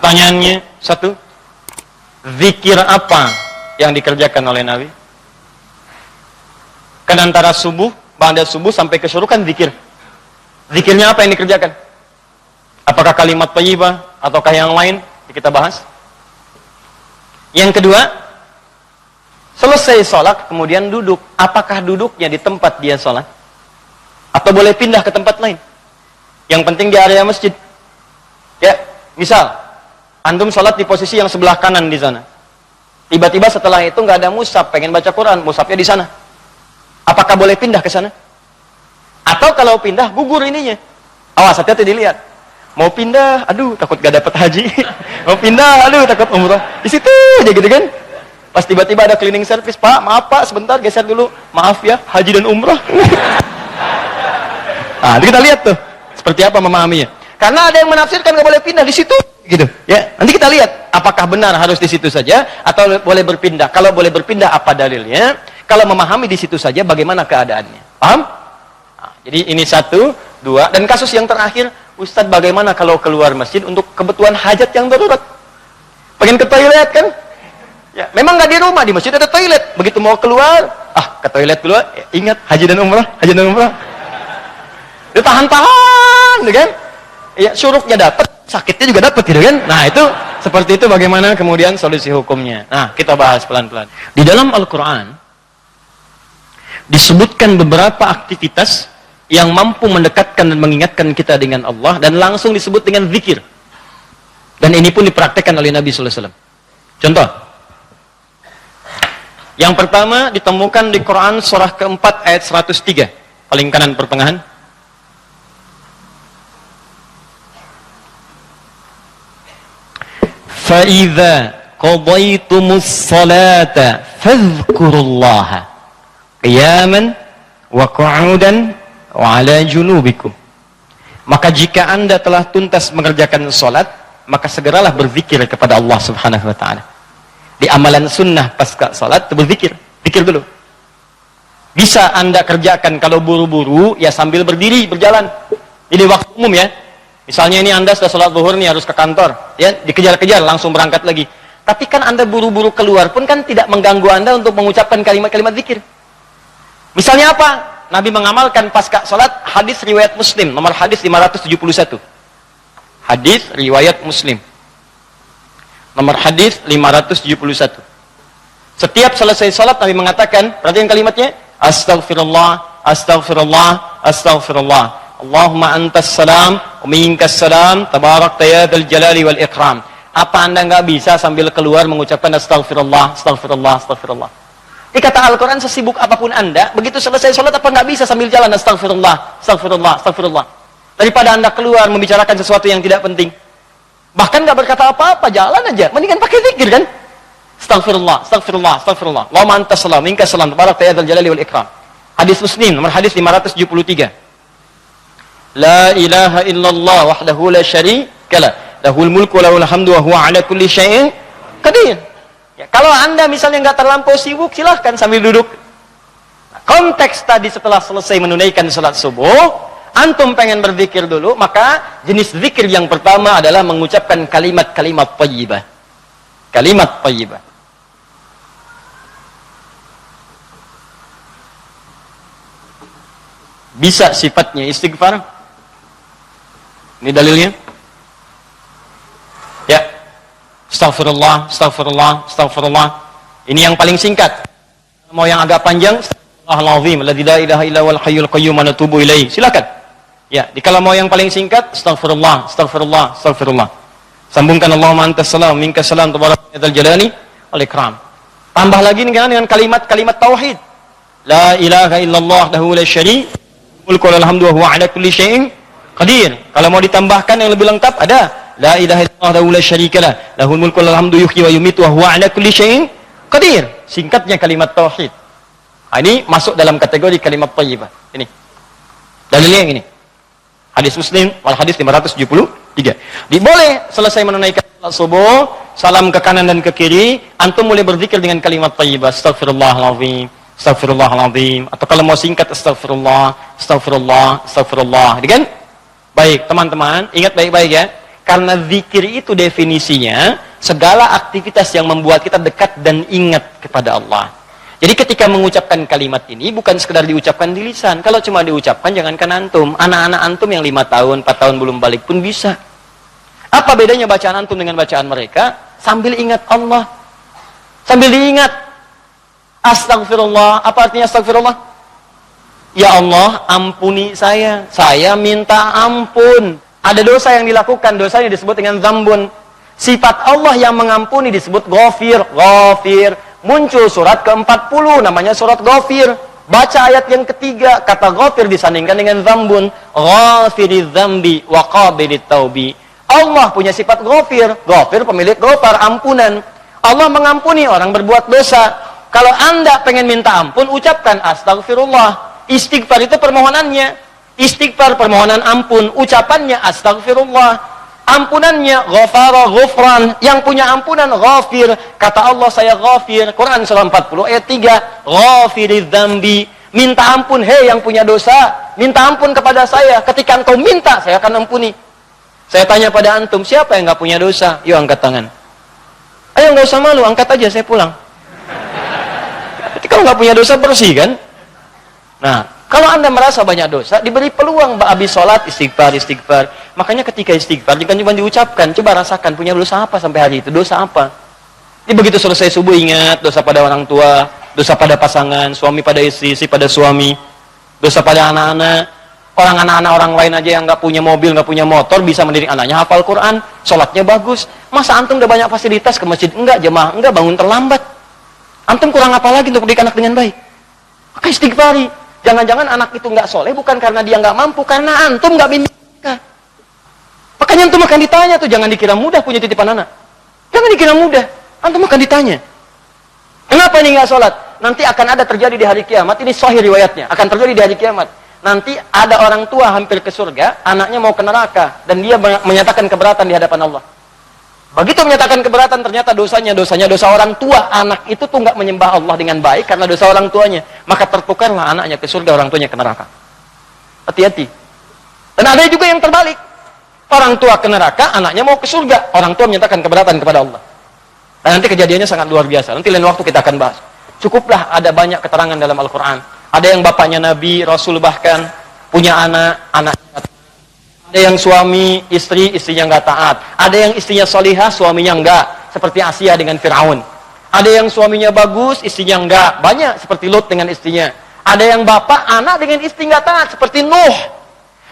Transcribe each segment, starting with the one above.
Pertanyaannya satu, zikir apa yang dikerjakan oleh Nabi? Kan antara subuh, ba'da subuh sampai ke syuruh kan zikir. Zikirnya apa yang dikerjakan? Apakah kalimat thayyibah ataukah yang lain? Kita bahas. Yang kedua, selesai sholat kemudian duduk. Apakah duduknya di tempat dia sholat? Atau boleh pindah ke tempat lain? Yang penting di area masjid. Ya, misal antum sholat di posisi yang sebelah kanan di sana. Tiba-tiba setelah itu nggak ada mushaf, pengen baca Quran, mushafnya di sana. Apakah boleh pindah ke sana? Atau kalau pindah gugur ininya? Awas, hati-hati dilihat. Mau pindah, aduh takut gak dapat haji. Mau pindah, aduh takut umrah. Di situ aja gitu kan. Pas tiba-tiba ada cleaning service, Pak, maaf Pak, sebentar geser dulu. Maaf ya, haji dan umrah. Nah, kita lihat tuh seperti apa memahaminya. Karena ada yang menafsirkan gak boleh pindah di situ, gitu. Ya, nanti kita lihat apakah benar harus di situ saja atau boleh berpindah. Kalau boleh berpindah, apa dalilnya? Kalau memahami di situ saja, bagaimana keadaannya? Paham? Nah, jadi ini satu, dua, dan kasus yang terakhir. Ustadz, bagaimana kalau keluar masjid untuk kebutuhan hajat yang darurat? Pengen ke toilet kan? Ya, memang nggak di rumah, di masjid ada toilet. Begitu mau keluar, ke toilet dulu. Ya, ingat haji dan umrah, haji dan umrah. Ditahan-tahan, kan? Ya, syuruknya dapat, sakitnya juga dapat, gitu kan? Nah itu seperti itu. Bagaimana kemudian solusi hukumnya? Nah, kita bahas pelan-pelan. Di dalam Al-Quran disebutkan beberapa aktivitas yang mampu mendekatkan dan mengingatkan kita dengan Allah, dan langsung disebut dengan zikir. Dan ini pun dipraktekkan oleh Nabi sallallahu alaihi wasallam. Contoh. Yang pertama ditemukan di Quran surah keempat ayat 103, paling kanan pertengahan. Fa idza qadaytumus salata fadhkurullaha qiyaman wa qu'udan wa ala junubikum. Maka jika Anda telah tuntas mengerjakan salat, maka segeralah berzikir kepada Allah Subhanahu wa taala. Di amalan sunnah pasca salat berzikir, zikir dulu. Bisa Anda kerjakan kalau buru-buru ya sambil berdiri, berjalan. Ini waktu umum ya. Misalnya ini Anda sudah salat zuhur nih, harus ke kantor, ya, dikejar-kejar langsung berangkat lagi. Tapi kan Anda buru-buru keluar pun kan tidak mengganggu Anda untuk mengucapkan kalimat-kalimat zikir. Misalnya apa? Nabi mengamalkan pasca salat hadis riwayat Muslim, nomor hadis 571. Hadis riwayat Muslim. Nomor hadis 571. Setiap selesai salat Nabi mengatakan, perhatikan kalimatnya, astaghfirullah, astaghfirullah, astaghfirullah. Allahumma antas salam, wa minkas salam, tabarakta ya dzal jalali wal ikram. Apa Anda nggak bisa sambil keluar mengucapkan astaghfirullah, astaghfirullah, astaghfirullah? Ini kata Al-Quran, sesibuk apapun Anda, begitu selesai sholat apa nggak bisa sambil jalan astagfirullah, astagfirullah, astagfirullah. Daripada Anda keluar membicarakan sesuatu yang tidak penting. Bahkan nggak berkata apa-apa, jalan aja. Mendingan pakai zikir kan? Astagfirullah, astagfirullah, astagfirullah. Allahumma antas salam, minkas salam, tabarakta ya dzal jalali wal ikram. Hadis Muslim, nomor hadis 573. La ilaha illallah wahdahu la syarika lah. Lahul mulku wa lahul hamdu wa huwa ala kulli syai'in qadir. Ya, kalau Anda misalnya nggak terlampau sibuk, silahkan sambil duduk. Nah, konteks tadi setelah selesai menunaikan salat subuh, antum pengen berzikir dulu, maka jenis zikir yang pertama adalah mengucapkan kalimat-kalimat thayyibah. Kalimat thayyibah. Bisa sifatnya istighfar. Ini dalilnya. Ya. Astaghfirullah, astaghfirullah, astaghfirullah. Ini yang paling singkat. Mau yang agak panjang, Astagfirullahaladzim, alladzi la ilaha illa huwal hayyul qayyum wa natubu ilaihi. Silakan. Ya, kalau mau yang paling singkat, astaghfirullah, astaghfirullah, astaghfirullah. Sambungkan Allahumma antas salam, minkas salam, tabarakta ya dzal jalali wal ikram. Tambah lagi dengan kalimat-kalimat tauhid. La ilaha illallah wahdahu la syarika mulku wa lahul hamdu wa huwa ala kulli syai'in qadir. Kalau mau ditambahkan yang lebih lengkap ada la ilaha illallah wahdahu la syarikalah, lahul mulku wa lahul hamdu yuhyi wa yumiitu wa huwa ala kulli syai'in qadir. Singkatnya kalimat tauhid. Nah, ini masuk dalam kategori kalimat thayyibah. Ini. Dalilnya yang ini. Hadis Muslim wal hadis 573. Boleh selesai menunaikan salat subuh, salam ke kanan dan ke kiri, antum mulai berzikir dengan kalimat thayyibah. Astagfirullahaladzim, astagfirullahaladzim. Atau kalau mau singkat astagfirullah, astagfirullah, astagfirullah. Kan? Baik, teman-teman, ingat baik-baik ya. Karena zikir itu definisinya segala aktivitas yang membuat kita dekat dan ingat kepada Allah. Jadi ketika mengucapkan kalimat ini bukan sekedar diucapkan di lisan. Kalau cuma diucapkan, jangankan antum. Anak-anak antum yang 5 tahun, 4 tahun belum balik pun bisa. Apa bedanya bacaan antum dengan bacaan mereka? Sambil ingat Allah. Sambil diingat. Astagfirullah. Apa artinya astagfirullah? Ya Allah, ampuni saya. Saya minta ampun. Ada dosa yang dilakukan. Dosanya disebut dengan zambun. Sifat Allah yang mengampuni disebut ghafir. Ghafir. Muncul surat ke-40 namanya surat Ghafir. Baca ayat yang ketiga, kata Ghafir disandingkan dengan zambun. Ghafiriz dzambi wa qabilit taubi. Allah punya sifat Ghafir. Ghafir pemilik ghafar, ampunan. Allah mengampuni orang berbuat dosa. Kalau Anda pengen minta ampun, ucapkan astagfirullah. Istighfar itu permohonannya. Istighfar permohonan ampun, ucapannya astagfirullah. Ampunannya ghafara ghufran, yang punya ampunan ghafir. Kata Allah, saya ghafir. Quran surah 40 ayat 3, ghafiriz dzambi, minta ampun, hei yang punya dosa, minta ampun kepada saya. Ketika engkau minta, saya akan ampuni. Saya tanya pada antum, siapa yang nggak punya dosa? Yuk angkat tangan. Ayo, nggak usah malu, angkat aja, saya pulang. Berarti kalau nggak punya dosa, bersih kan? Nah, kalau Anda merasa banyak dosa, diberi peluang habis sholat, istighfar. Makanya ketika istighfar, jangan cuma diucapkan, coba rasakan punya dosa apa sampai hari itu, dosa apa. Jadi begitu selesai subuh, ingat dosa pada orang tua, dosa pada pasangan, suami pada istri, istri pada suami, dosa pada anak-anak. Anak-anak orang lain aja yang nggak punya mobil, nggak punya motor, bisa mendidik anaknya hafal Quran, sholatnya bagus. Masa antum udah banyak fasilitas ke masjid? Enggak, jemaah, enggak, bangun terlambat. Antum kurang apa lagi untuk mendidik anak dengan baik? Maka istighfari. Jangan-jangan anak itu nggak soleh bukan karena dia nggak mampu, karena antum nggak bimbing mereka. Makanya antum akan ditanya tuh, jangan dikira mudah punya titipan anak. Jangan dikira mudah, antum akan ditanya. Kenapa ini nggak sholat? Nanti akan ada terjadi di hari kiamat, ini sahih riwayatnya, akan terjadi di hari kiamat. Nanti ada orang tua hampir ke surga, anaknya mau ke neraka, dan dia menyatakan keberatan di hadapan Allah. Begitu menyatakan keberatan, ternyata dosanya dosa orang tua. Anak itu tuh nggak menyembah Allah dengan baik karena dosa orang tuanya. Maka tertukarlah anaknya ke surga, orang tuanya ke neraka. Hati-hati. Dan ada juga yang terbalik. Orang tua ke neraka, anaknya mau ke surga. Orang tua menyatakan keberatan kepada Allah. Dan nanti kejadiannya sangat luar biasa. Nanti lain waktu kita akan bahas. Cukuplah ada banyak keterangan dalam Al-Quran. Ada yang bapaknya Nabi, Rasul bahkan, punya anaknya ada yang suami, istrinya nggak taat. Ada yang istrinya solihah, suaminya enggak. Seperti Asia dengan Fir'aun. Ada yang suaminya bagus, istrinya enggak. Banyak seperti Lut dengan istrinya. Ada yang bapak, anak dengan istri nggak taat. Seperti Nuh.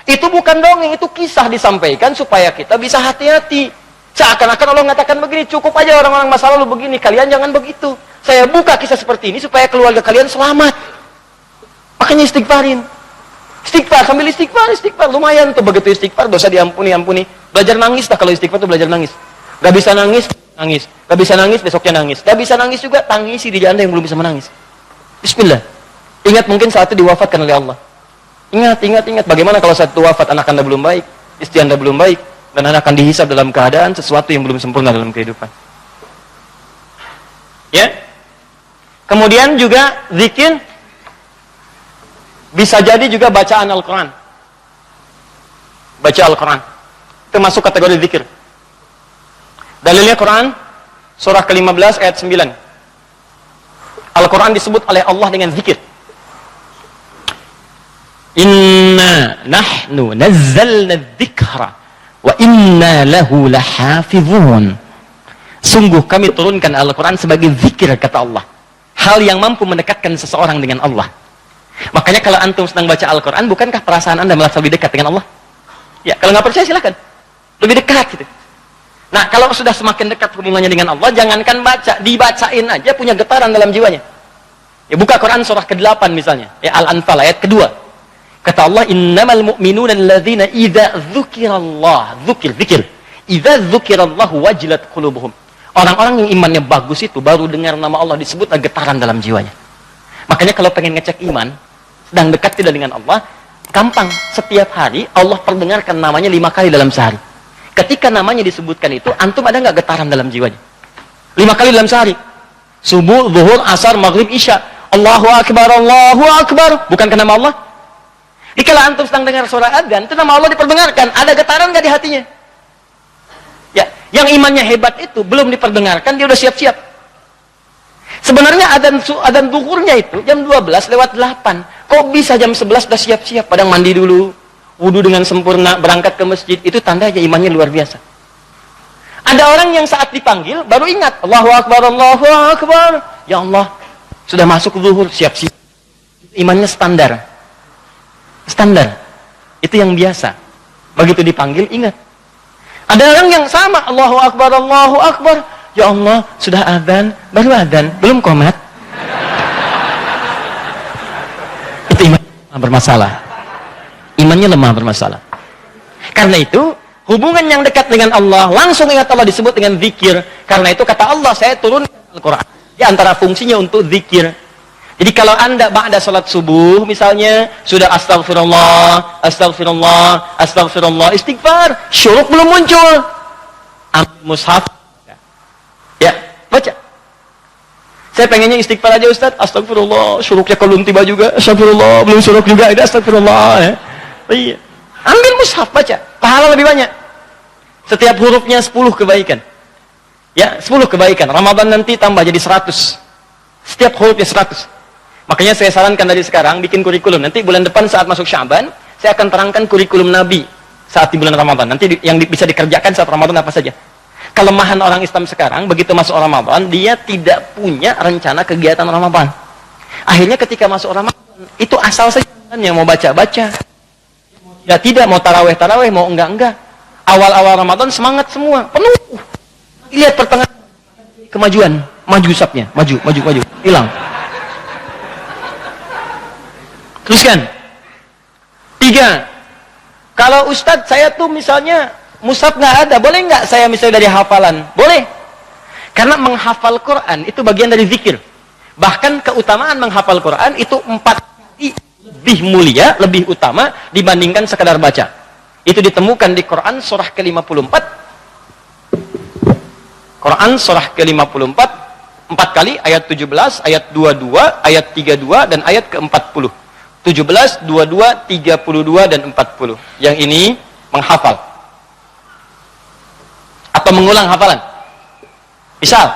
Itu bukan dongeng, itu kisah disampaikan supaya kita bisa hati-hati. Seakan-akan Allah mengatakan begini, cukup aja orang-orang masa lalu begini, kalian jangan begitu. Saya buka kisah seperti ini supaya keluarga kalian selamat. Makanya istighfarin. Istighfar, sambil istighfar, lumayan tuh. Begitu istighfar, dosa diampuni. Belajar nangis lah, kalau istighfar tuh belajar nangis. Gak bisa nangis. Gak bisa nangis, besoknya nangis. Gak bisa nangis juga, tangisi diri Anda yang belum bisa menangis. Bismillah. Ingat mungkin saat itu diwafatkan oleh Allah. Ingat. Bagaimana kalau saat itu wafat, anak Anda belum baik, istri Anda belum baik, dan Anda akan dihisab dalam keadaan sesuatu yang belum sempurna dalam kehidupan. Ya. Kemudian juga zikir. Bisa jadi juga bacaan Al-Quran. Baca Al-Quran. Itu masuk kategori zikir. Dalilnya Quran, surah ke-15 ayat 9. Al-Quran disebut oleh Allah dengan zikir. Inna nahnu nazzalna dzikra wa inna lahu lahafizun. Sungguh kami turunkan Al-Quran sebagai zikir, kata Allah. Hal yang mampu mendekatkan seseorang dengan Allah. Makanya kalau antum sedang baca Al-Quran, bukankah perasaan Anda merasa lebih dekat dengan Allah? Ya, kalau nggak percaya silakan. Lebih dekat gitu. Nah, kalau sudah semakin dekat hubungannya dengan Allah, jangankan baca, dibacain aja punya getaran dalam jiwanya. Ya, buka Quran surah ke-8 misalnya, ya Al-Anfal ayat kedua. Kata Allah, innamal mu'minuna alladzina idza dzukirallah, zikir. Idza dzukirallahu wajilat qulubuhum. Orang-orang yang imannya bagus itu baru dengar nama Allah disebut getaran dalam jiwanya. Makanya kalau pengen ngecek iman, sedang dekat tidak dengan Allah, gampang. Setiap hari Allah perdengarkan namanya 5 kali dalam sehari. Ketika namanya disebutkan itu, antum ada nggak getaran dalam jiwanya? 5 kali dalam sehari. Subuh, zuhur, asar, maghrib, isya. Allahu Akbar, Allahu Akbar. Bukankah nama Allah? Jika antum sedang dengar suara adzan, itu nama Allah diperdengarkan. Ada getaran nggak di hatinya? Ya, yang imannya hebat itu belum diperdengarkan dia udah siap-siap. Sebenarnya adzan zuhurnya itu jam 12:08. Kok bisa jam 11 udah siap-siap? Padahal mandi dulu, wudu dengan sempurna, berangkat ke masjid. Itu tandanya imannya luar biasa. Ada orang yang saat dipanggil baru ingat, Allahu Akbar, Allahu Akbar. Ya Allah, sudah masuk zuhur, siap-siap. Imannya standar. Standar. Itu yang biasa. Begitu dipanggil ingat. Ada orang yang sama, Allahu Akbar, Allahu Akbar. Ya Allah, sudah adzan, baru adzan, belum qomat. Itu iman bermasalah. Imannya lemah bermasalah. Karena itu, hubungan yang dekat dengan Allah, langsung ingat Allah disebut dengan zikir. Karena itu kata Allah, saya turunkan Al-Quran. Di antara fungsinya untuk zikir. Jadi kalau anda ba'da salat subuh, misalnya, sudah astagfirullah, astagfirullah, astagfirullah, istighfar, syuruk belum muncul. Ambil mushaf. Ya, baca. Saya pengennya istighfar aja Ustaz, astagfirullah, syuruknya belum tiba juga, astagfirullah, belum syuruk juga, ada astagfirullah. Ya. Iya. Ambil mushaf, baca. Pahala lebih banyak. Setiap hurufnya 10 kebaikan. Ya, 10 kebaikan. Ramadan nanti tambah jadi 100. Setiap hurufnya 100. Makanya saya sarankan dari sekarang, bikin kurikulum. Nanti bulan depan saat masuk Sya'ban, saya akan terangkan kurikulum Nabi saat di bulan Ramadan. Nanti yang bisa dikerjakan saat Ramadan apa saja. Kelemahan orang Islam sekarang, begitu masuk Ramadan, dia tidak punya rencana kegiatan Ramadan. Akhirnya ketika masuk Ramadan, itu asal saja yang mau baca-baca. Ya tidak, mau taraweh-taraweh, mau enggak-enggak. Awal-awal Ramadan semangat semua, penuh. Lihat pertengahan, kemajuan, maju sapnya, maju, hilang. Teruskan. 3. Kalau Ustadz saya tuh misalnya mushaf nggak ada, boleh nggak saya misalnya dari hafalan? Boleh. Karena menghafal Quran itu bagian dari zikir. Bahkan keutamaan menghafal Quran itu 4 kali lebih mulia, lebih utama dibandingkan sekadar baca. Itu ditemukan di Quran surah ke-54. Quran surah ke-54 4 kali, ayat 17, ayat 22, ayat 32 dan ayat ke-40. 17, 22, 32 dan 40. Yang ini menghafal atau mengulang hafalan. Misal,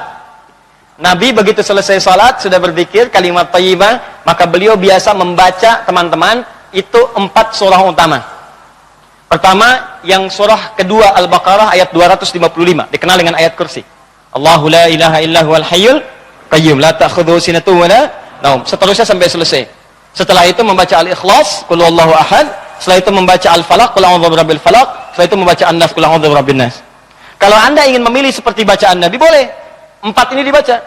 Nabi begitu selesai salat sudah berzikir kalimat thayyibah, maka beliau biasa membaca, teman-teman, itu 4 surah utama. Pertama, yang surah kedua Al-Baqarah ayat 255, dikenal dengan ayat kursi. Allahu la ilaha illa huwal hayyul qayyum la ta'khudhuhu sinatun wa la naum. Seterusnya sampai selesai. Setelah itu membaca Al-Ikhlas, Qul huwallahu ahad. Setelah itu membaca Al-Falaq, Qul a'udzu birabbil falaq. Setelah itu membaca An-Nas, Qul a'udzu birabbin nas. Kalau anda ingin memilih seperti bacaan Nabi, boleh. 4 ini dibaca.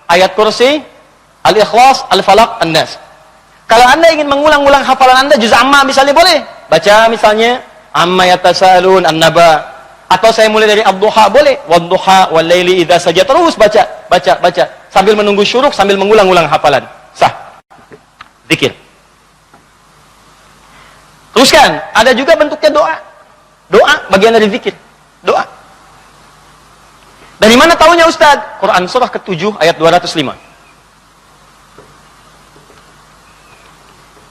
Ayat kursi, Al-Ikhlas, Al-Falaq, An-Nas. Kalau anda ingin mengulang-ulang hafalan anda, juz amma misalnya, boleh. Baca misalnya, Amma yatasaalun an-naba. Atau saya mulai dari Ad-Duha, boleh. Wad-duha wal-laili idza saja. Terus baca. Sambil menunggu syuruk, sambil mengulang-ulang hafalan. Sah. Zikir. Teruskan, ada juga bentuknya doa. Doa bagian dari zikir. Doa. Dari mana tahunya Ustaz? Quran surah ke-7 ayat 205.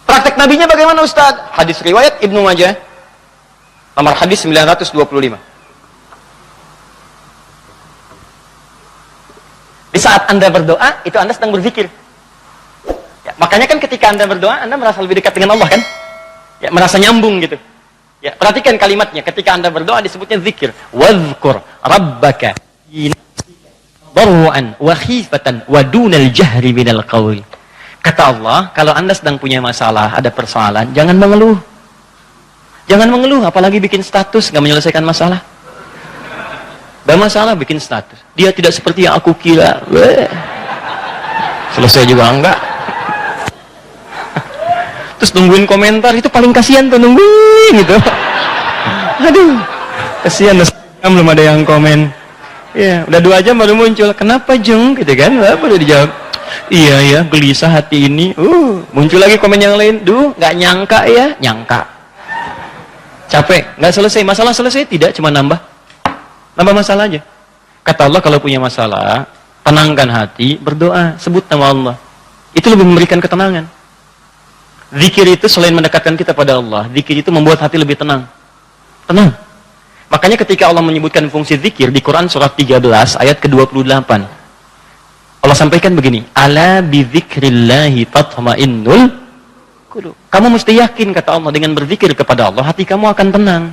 Praktek nabinya bagaimana Ustaz? Hadis riwayat Ibnu Majah, nomor hadis 925. Di saat anda berdoa, itu anda sedang berzikir. Ya, makanya kan ketika anda berdoa, anda merasa lebih dekat dengan Allah kan? Ya, merasa nyambung gitu. Ya, perhatikan kalimatnya. Ketika anda berdoa disebutnya zikir. Wadhkur rabbaka darwan wa khifatan wa dunal jahri minal qawl. Kata Allah, kalau anda sedang punya masalah, ada persoalan, jangan mengeluh. Jangan mengeluh, apalagi bikin status, nggak menyelesaikan masalah. Ada masalah, bikin status. Dia tidak seperti yang aku kira. Selesai juga enggak. Terus nungguin komentar, itu paling kasihan tuh, nungguin gitu. Aduh, kasihan, belum ada yang komen. Ya, udah 2 jam baru muncul. Kenapa Jeng? Gitu kan? Baru dijawab. Iya ya, gelisah hati ini. Muncul lagi komen yang lain. Duh, nggak nyangka ya, nyangka. Capek, nggak selesai. Masalah selesai? Tidak, cuma nambah masalah aja. Kata Allah, kalau punya masalah, tenangkan hati, berdoa, sebut nama Allah. Itu lebih memberikan ketenangan. Zikir itu selain mendekatkan kita pada Allah, zikir itu membuat hati lebih tenang. Tenang. Makanya ketika Allah menyebutkan fungsi zikir di Quran surat 13 ayat ke-28. Allah sampaikan begini, ala bidzikrillahi tatma'innul qulub. Kamu mesti yakin, kata Allah, dengan berzikir kepada Allah, hati kamu akan tenang.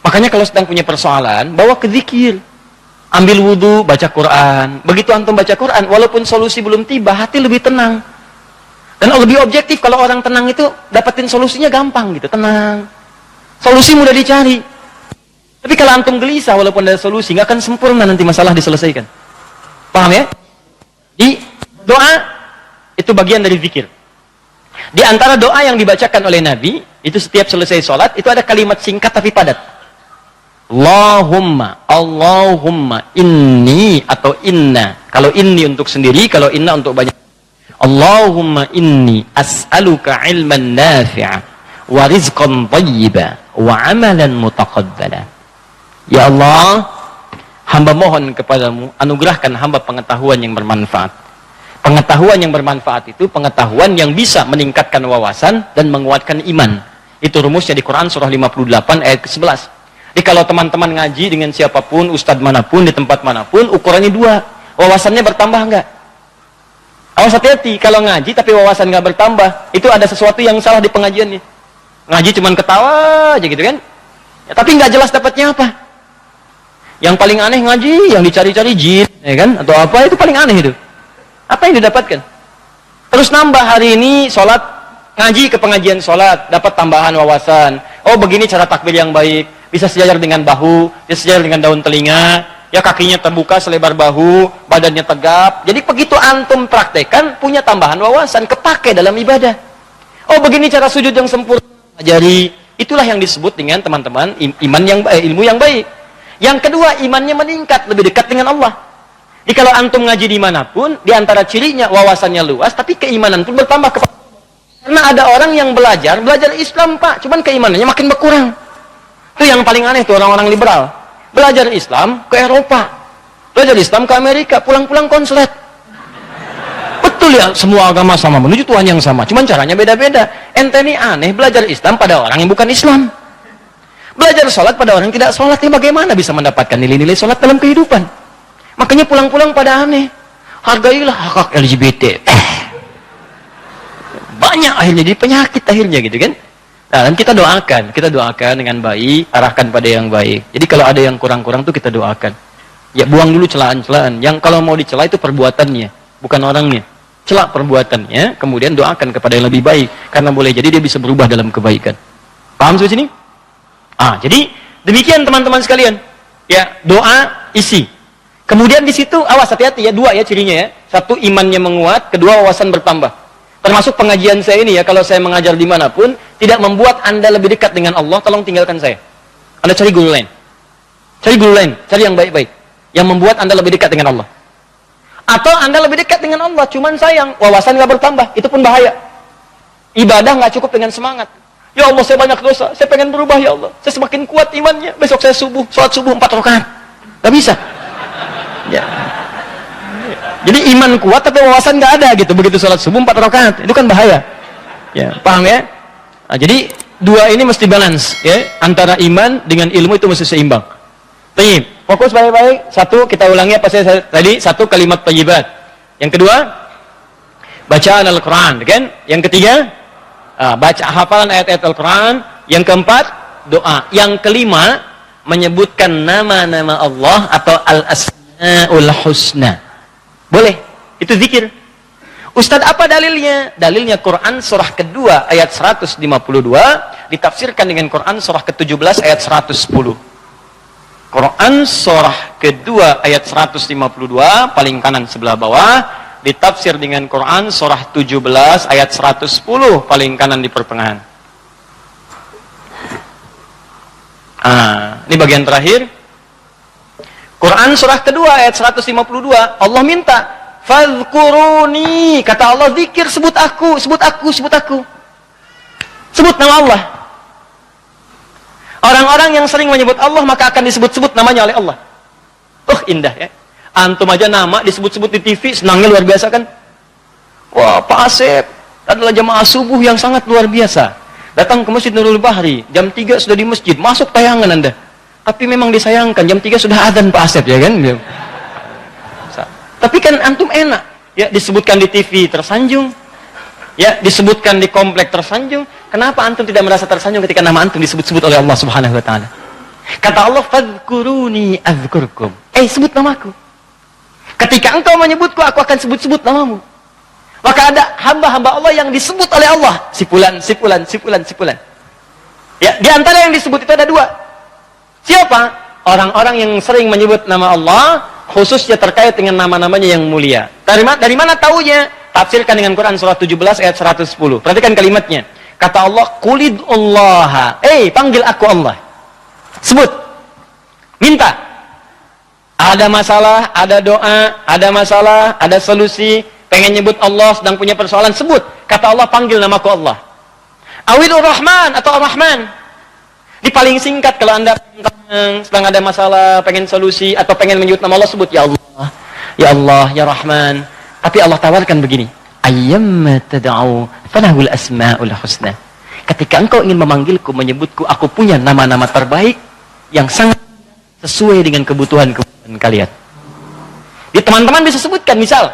Makanya kalau sedang punya persoalan, bawa ke zikir. Ambil wudu, baca Quran. Begitu antum baca Quran, walaupun solusi belum tiba, hati lebih tenang. Dan lebih objektif, kalau orang tenang itu dapetin solusinya gampang gitu, tenang. Solusi mudah dicari. Tapi kalau antum gelisah, walaupun ada solusi, nggak akan sempurna nanti masalah diselesaikan. Paham ya? Di doa, itu bagian dari zikir. Di antara doa yang dibacakan oleh Nabi, itu setiap selesai sholat, itu ada kalimat singkat tapi padat. Allahumma inni atau inna. Kalau inni untuk sendiri, kalau inna untuk banyak. Allahumma inni as'aluka ilman nafi'a wa rizqan thayyiba wa amalan mutaqabbala. Ya Allah, hamba mohon kepadamu, anugerahkan hamba pengetahuan yang bermanfaat. Pengetahuan yang bermanfaat itu pengetahuan yang bisa meningkatkan wawasan dan menguatkan iman. Itu rumusnya di Quran surah 58 ayat ke-11. Jadi kalau teman-teman ngaji dengan siapapun, ustadz manapun, di tempat manapun, ukurannya dua. Wawasannya bertambah enggak? Awas hati-hati, kalau ngaji tapi wawasan enggak bertambah, itu ada sesuatu yang salah di pengajiannya. Ngaji cuman ketawa aja gitu kan? Ya, tapi enggak jelas dapatnya apa. Yang paling aneh ngaji, yang dicari-cari jin, ya kan? Atau apa, itu paling aneh itu. Apa yang didapatkan? Terus nambah hari ini sholat, ngaji ke pengajian sholat, dapat tambahan wawasan. Oh begini cara takbir yang baik, bisa sejajar dengan bahu, bisa sejajar dengan daun telinga, ya kakinya terbuka selebar bahu, badannya tegap. Jadi begitu antum praktekan, punya tambahan wawasan, kepake dalam ibadah. Oh begini cara sujud yang sempurna, ajari. Itulah yang disebut dengan teman-teman iman yang baik, ilmu yang baik. Yang kedua, imannya meningkat, lebih dekat dengan Allah. Jadi kalau antum ngaji dimanapun, di antara cirinya wawasannya luas, tapi keimanan pun bertambah. Karena ada orang yang belajar Islam Pak, cuman keimanannya makin berkurang. Itu yang paling aneh tuh orang-orang liberal. Belajar Islam ke Eropa, belajar Islam ke Amerika, pulang-pulang konslet. Betul ya, semua agama sama, menuju Tuhan yang sama, cuman caranya beda-beda. Ente ini aneh, belajar Islam pada orang yang bukan Islam. Belajar sholat pada orang yang tidak sholat, ya bagaimana bisa mendapatkan nilai-nilai sholat dalam kehidupan? Makanya pulang-pulang pada aneh. Hargailah hak LGBT. Banyak akhirnya, jadi penyakit akhirnya gitu kan. Nah, dan kita doakan dengan baik, arahkan pada yang baik. Jadi kalau ada yang kurang-kurang tuh kita doakan. Ya buang dulu celaan-celaan. Yang kalau mau dicela itu perbuatannya, bukan orangnya. Celak perbuatannya, kemudian doakan kepada yang lebih baik. Karena boleh jadi dia bisa berubah dalam kebaikan. Paham sampai sini? Jadi demikian teman-teman sekalian. Ya, doa isi. Kemudian di situ awas hati-hati ya, dua ya cirinya ya. Satu, imannya menguat, kedua wawasan bertambah. Termasuk pengajian saya ini ya, kalau saya mengajar dimanapun, tidak membuat Anda lebih dekat dengan Allah, tolong tinggalkan saya. Anda cari guru lain. Cari guru lain, cari yang baik-baik. Yang membuat Anda lebih dekat dengan Allah. Atau Anda lebih dekat dengan Allah, cuman sayang, wawasan nggak bertambah, itu pun bahaya. Ibadah nggak cukup dengan semangat. Ya Allah, saya banyak dosa, saya pengen berubah ya Allah. Saya semakin kuat imannya, besok saya sholat subuh 4 rakaat. Nggak bisa. Ya. Jadi iman kuat tapi wawasan nggak ada gitu. Begitu sholat subuh 4 rakaat, itu kan bahaya. Ya, paham ya? Jadi dua ini mesti balance ya, antara iman dengan ilmu itu mesti seimbang. Tayyib. Fokus baik-baik. Satu, kita ulangi apa saya tadi, satu kalimat thayyibat. Yang kedua, bacaan Al-Qur'an, kan? Yang ketiga, baca hafalan ayat-ayat Al-Quran. Yang keempat, doa. Yang kelima, menyebutkan nama-nama Allah atau Al-Asma'ul Husna. Boleh, itu zikir. Ustadz, apa dalilnya? Dalilnya Quran surah kedua ayat 152 ditafsirkan dengan Quran surah ke-17 ayat 110. Quran surah kedua ayat 152 paling kanan sebelah bawah ditafsir dengan Quran surah 17 ayat 110 paling kanan di pertengahan. Ini bagian terakhir. Quran surah kedua ayat 152 Allah minta fadhkuruni, kata Allah, zikir, sebut aku, sebut aku, sebut aku. Sebut nama Allah. Orang-orang yang sering menyebut Allah maka akan disebut-sebut namanya oleh Allah. Indah ya. Antum aja nama disebut-sebut di TV, senangnya luar biasa kan? Wah, Pak Asep adalah jamaah subuh yang sangat luar biasa. Datang ke Masjid Nurul Bahri, jam 3 sudah di masjid, masuk tayangan Anda. Tapi memang disayangkan jam 3 sudah adzan Pak Asep ya kan? Tapi kan antum enak. Ya disebutkan di TV tersanjung. Ya disebutkan di komplek tersanjung. Kenapa antum tidak merasa tersanjung ketika nama antum disebut-sebut oleh Allah Subhanahu wa taala? Kata Allah, "Fadhkuruni adzkurkum." Sebut namaku. Ketika engkau menyebutku, aku akan sebut-sebut namamu. Maka ada hamba-hamba Allah yang disebut oleh Allah. Si fulan, si fulan, si fulan, si fulan. Ya, di antara yang disebut itu ada 2. Siapa? Orang-orang yang sering menyebut nama Allah, khususnya terkait dengan nama-namanya yang mulia. Dari mana taunya? Tafsirkan dengan Quran surah 17 ayat 110. Perhatikan kalimatnya. Kata Allah, "Qulidullaha." Panggil aku Allah. Sebut. Minta. Ada masalah, ada doa, ada masalah, ada solusi, pengen nyebut Allah, sedang punya persoalan, sebut. Kata Allah, panggil namaku Allah. Awilur Rahman atau Ar-Rahman. Di paling singkat kalau Anda sedang ada masalah, pengen solusi, atau pengen menyebut nama Allah, sebut ya Allah, ya Allah, ya Rahman. Tapi Allah tawarkan begini, ayyamma tad'u falahul asma'ul husna. Ketika engkau ingin memanggilku, menyebutku, aku punya nama-nama terbaik yang sangat sesuai dengan kebutuhan kalian. Di teman-teman bisa sebutkan, misal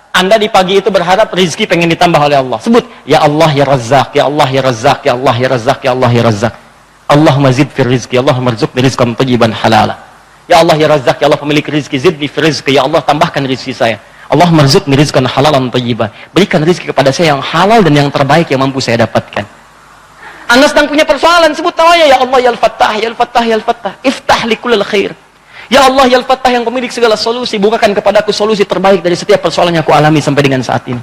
Anda di pagi itu berharap rezeki pengen ditambah oleh Allah. Sebut, ya Allah ya Razzaq, ya Allah ya Razzaq, ya Allah ya Razzaq, ya Allah ya Razzaq. Allahumma zid fir rizqi, Allahumma rzuqni rizqan thayyiban halala. Ya Allah ya Razzaq, ya Allah pemilik rezeki, zidni fir rizqi, ya Allah tambahkan rezeki saya. Allahumma rzuqni rizqan halalan thayyiban. Berikan rezeki kepada saya yang halal dan yang terbaik yang mampu saya dapatkan. Anda sedang punya persoalan, sebut namanya, ya Allah ya Al-Fattah, ya Al-Fattah, ya Al-Fattah. Iftah li kullil khair. Ya Allah ya Al-Fattah yang pemilik segala solusi, bukakan kepadaku solusi terbaik dari setiap persoalan yang aku alami sampai dengan saat ini.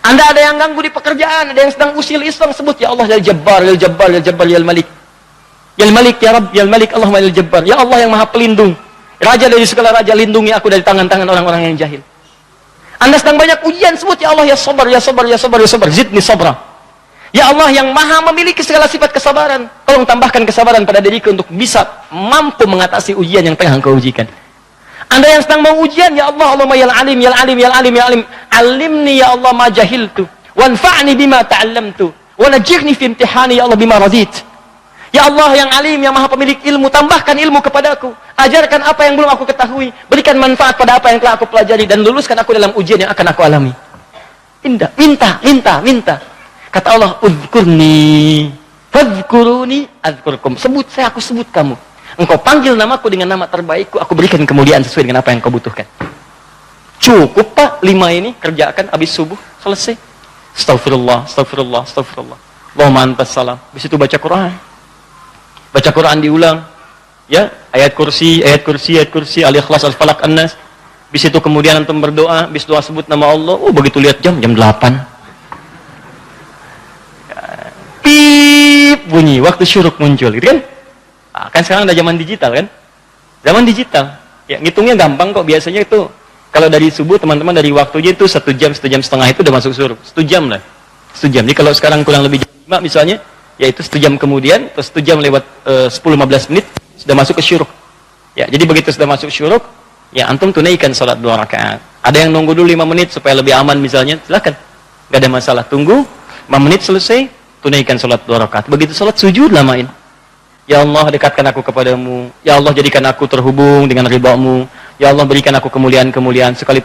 Anda ada yang ganggu di pekerjaan, ada yang sedang usil Islam, sebut ya Allah ya Jabbar, ya Jabbar, ya Jabbar, ya Malik. Ya Malik, ya Rabb, ya Malik, Allahumma ya Jabbar. Ya Allah yang Maha Pelindung. Raja dari segala raja, lindungi aku dari tangan-tangan orang-orang yang jahil. Anda sedang banyak ujian, sebut ya Allah ya Sabar, ya Sabar, ya Sabar, ya Sabar. Zidni sabra. Ya Allah yang Maha memiliki segala sifat kesabaran, tolong tambahkan kesabaran pada diriku untuk bisa mampu mengatasi ujian yang tengah engkau ujikan. Anda yang sedang mau ujian, ya Allah, Allahumma ya Alim, ya Alim, ya Alim, ya Alim. Alimni ya Allah ma jahiltu, wanfa'ni bima ta'allamtu, wa najihni fi imtihani ya Allah bima radit. Ya Allah yang Alim, yang Maha pemilik ilmu, tambahkan ilmu kepadaku. Ajarkan apa yang belum aku ketahui, berikan manfaat pada apa yang telah aku pelajari, dan luluskan aku dalam ujian yang akan aku alami. Indah, minta, minta, minta. Kata Allah, "Udhkurni, fadhkuruni adzkurkum." Sebut saya, aku sebut kamu. Engkau panggil namaku dengan nama terbaikku, aku berikan kemuliaan sesuai dengan apa yang kau butuhkan. Cukup Pak, 5 ini kerjakan habis subuh, selesai. Astaghfirullah, astaghfirullah, astaghfirullah. Allahumma antas salam. Habis itu baca Quran. Baca Quran diulang. Ya, ayat kursi, ayat kursi, ayat kursi, Al-Ikhlas, Al-Falaq, An-Nas. Habis itu kemudian antum berdoa, habis doa sebut nama Allah. Begitu lihat jam 8. Pip bunyi, waktu syuruk muncul, gitu kan? Kan sekarang ada zaman digital kan? Zaman digital. Ya, ngitungnya gampang kok, biasanya itu kalau dari subuh teman-teman dari waktunya itu 1 jam, 1 jam setengah itu udah masuk syuruk. 1 jam lah. 1 jam. Jadi kalau sekarang kurang lebih jam 5 misalnya, yaitu 1 jam kemudian, terus 1 jam lewat 10-15 menit sudah masuk ke syuruk. Ya, jadi begitu sudah masuk syuruk, ya antum tunaikan salat 2 rakaat. Ada yang nunggu dulu 5 menit supaya lebih aman misalnya, silakan. Enggak ada masalah. Tunggu 5 menit selesai, tunaikan salat 2 rakaat. Begitu salat sujud lamain. Ya Allah, dekatkan aku kepadamu. Ya Allah, jadikan aku terhubung dengan ridha-Mu. Ya Allah, berikan aku kemuliaan-kemuliaan sekalipun